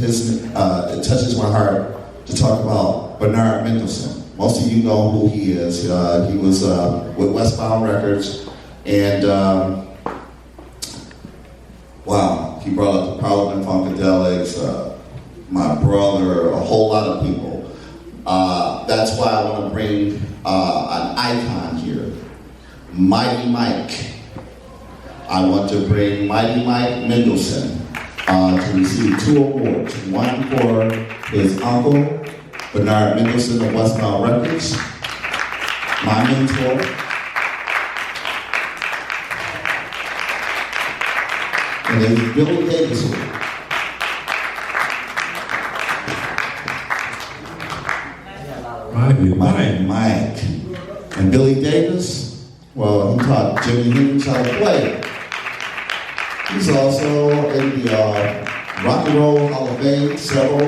it touches my heart to talk about Bernard Mendelsohn. Most of you know who he is. He was with Westbound Records, and wow, he brought up the Parliament Funkadelics, my brother, a whole lot of people. That's why I want to bring an icon here, Mighty Mike. I want to bring Mighty Mike Mendelsohn to receive 2 awards. One for his uncle, Bernard Mendelsohn of Westbound Records, my mentor. And then Billy Davis. Mike. And Billy Davis, well, he taught Jimi Hendrix how to play. He's also in the Rock and Roll Hall of Fame, several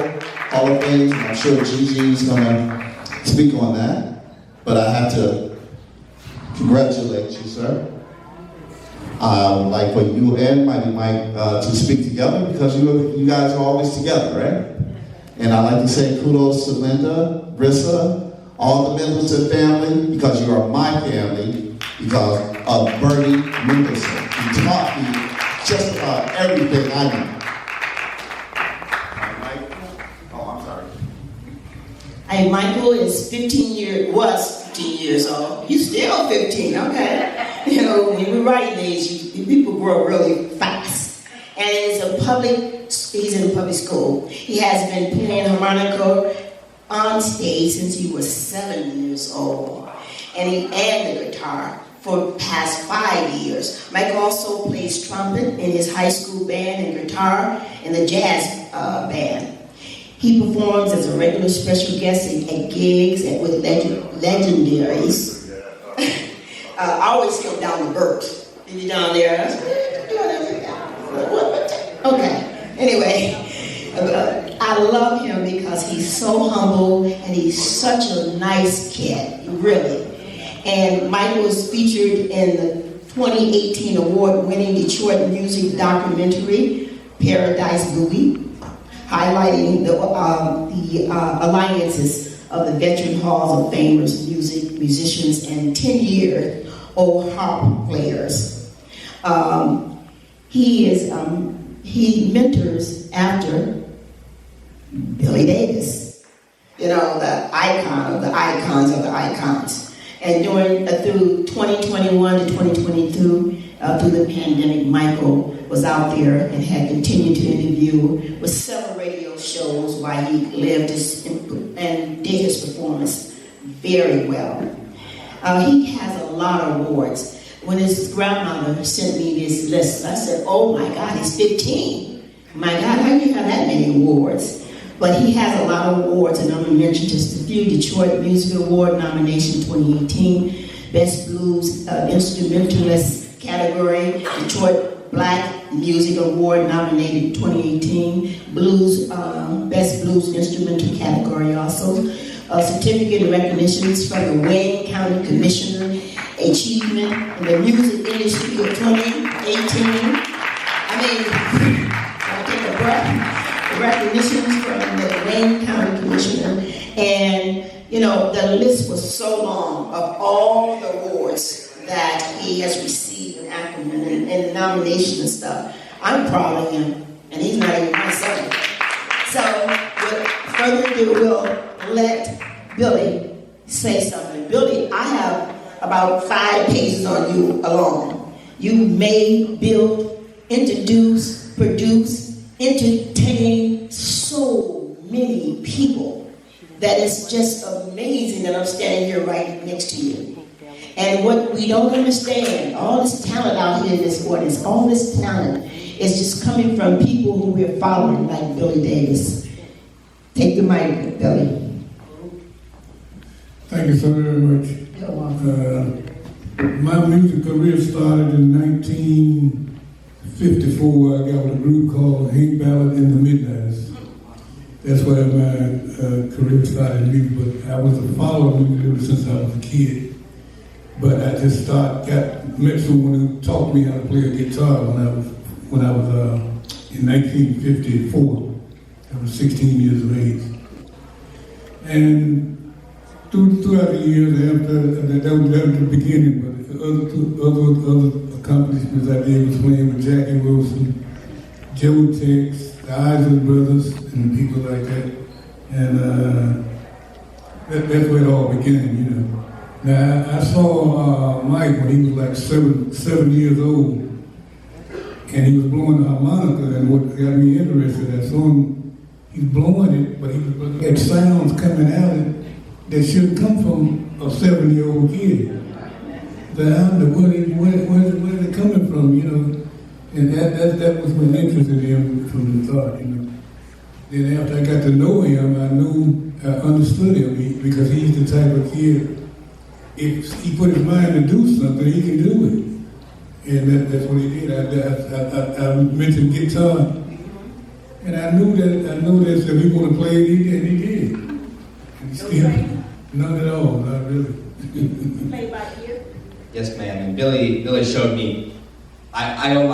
Hall of Fames, and I'm sure Gigi's gonna speak on that. But I have to congratulate you, sir. I would like for you and Mighty Mike to speak together because you guys are always together, right? And I'd like to say kudos to Linda, Brissa, all the Mendelsohn family, because you are my family, because of Bernie Mendelsohn. He taught me just about everything I know. Hey, Michael is 15 years old. He's still 15, okay. You know, when we're writing age, people grow really fast. And he's in public school. He has been playing harmonica on stage since he was 7 years old. And the guitar for the past 5 years. Mike also plays trumpet in his high school band and guitar in the jazz band. He performs as a regular special guest at gigs and with legendaries. I always come down to Burt. Is he down there? Okay. Anyway, I love him because he's so humble and he's such a nice kid, really. And Michael was featured in the 2018 award-winning Detroit music documentary, Paradise Boogie, highlighting the alliances of the veteran Halls of Famers, musicians, and 10-year-old harp players. He mentors after Billy Davis, you know, the icon of the icons of the icons. And through 2021 to 2022, through the pandemic, Michael was out there and had continued to interview with several radio shows while he lived and did his performance very well. He has a lot of awards. When his grandmother sent me this list, I said, oh my God, he's 15. My God, how do you have that many awards? But he has a lot of awards, and I'm going to mention just a few. Detroit Music Award nomination 2018, Best Blues Instrumentalist category, Detroit Black Music Award nominated 2018, Best Blues Instrumental category also, certificate of recognitions from the Wayne County Commissioner, Achievement in the Music Industry of 2018. I'll take a breath. Recognitions from the Wayne County Commissioner, and you know the list was so long of all the awards that he has received in Ackerman and nominations and stuff. I'm proud of him, and he's not even my son. So, with further ado, we'll let Billy say something. Billy, I have about 5 pages on you alone. You made, built, introduce, produce, entertain so many people that it's just amazing that I'm standing here right next to you. And what we don't understand, all this talent out here in this audience, all this talent is just coming from people who we're following, like Billy Davis. Take the mic, Billy. Thank you so very much. You're welcome. My music career started in 1954. I got with a group called Ballard and The Midnights. That's where my career started in music, but I was a follower of music since I was a kid. But I just met someone who taught me how to play a guitar when I was in 1954. I was 16 years of age. And throughout the years after, that was the beginning, but other accomplishments I did was playing with Jackie Wilson, Joe Tex, the Isley Brothers, and people like that. And that's where it all began, you know. Now, I saw Mike when he was like seven years old, and he was blowing the harmonica, and what got me interested, I saw him, he's blowing it, but he had sounds coming out that should come from a 7-year-old kid. Where is it coming from, you know? And that was what interested him from the start, you know. Then after I got to know him, I understood him because he's the type of kid, if he put his mind to do something, he can do it. And that's what he did. I mentioned guitar, and I knew that if he wanted to play it, and he did. And still, none at all, not really. Play by ear? Yes, ma'am. And Billy showed me. I owe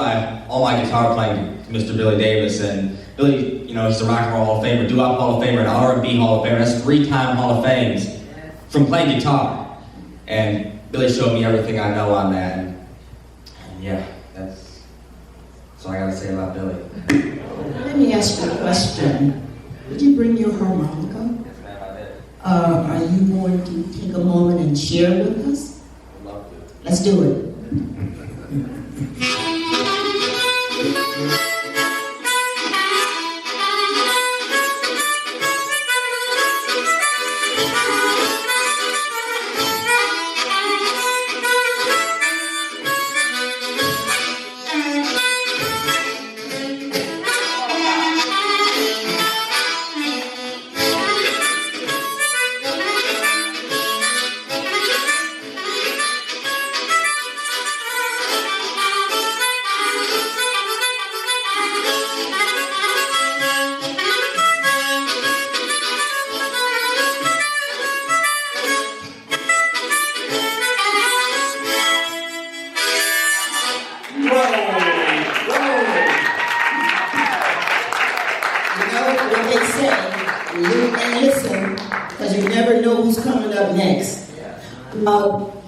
all my guitar playing to Mr. Billy Davis, and Billy, you know, he's a Rock and Roll Hall of Famer, Doo-Wop Hall of Famer, and R&B Hall of Famer. That's 3-time Hall of Fames from playing guitar. And Billy showed me everything I know on that. And yeah, that's all I gotta say about Billy. Let me ask you a question. Did you bring your harmonica? Yes, ma'am, I did. Are you going to take a moment and share with us? I'd love to. Let's do it.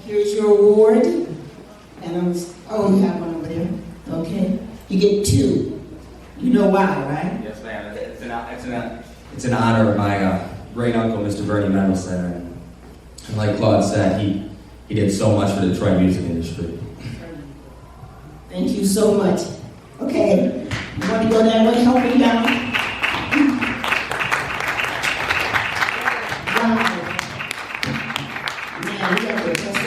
Here's your award, and you have one over there. Okay, you get 2. You know why, right? Yes, ma'am. It's an honor of my great uncle, Mr. Bernie Mendelsohn, and like Claude said, he did so much for the Detroit music industry. Thank you so much. Okay, you want to go that way? Help me down. Wow. Man, we got the best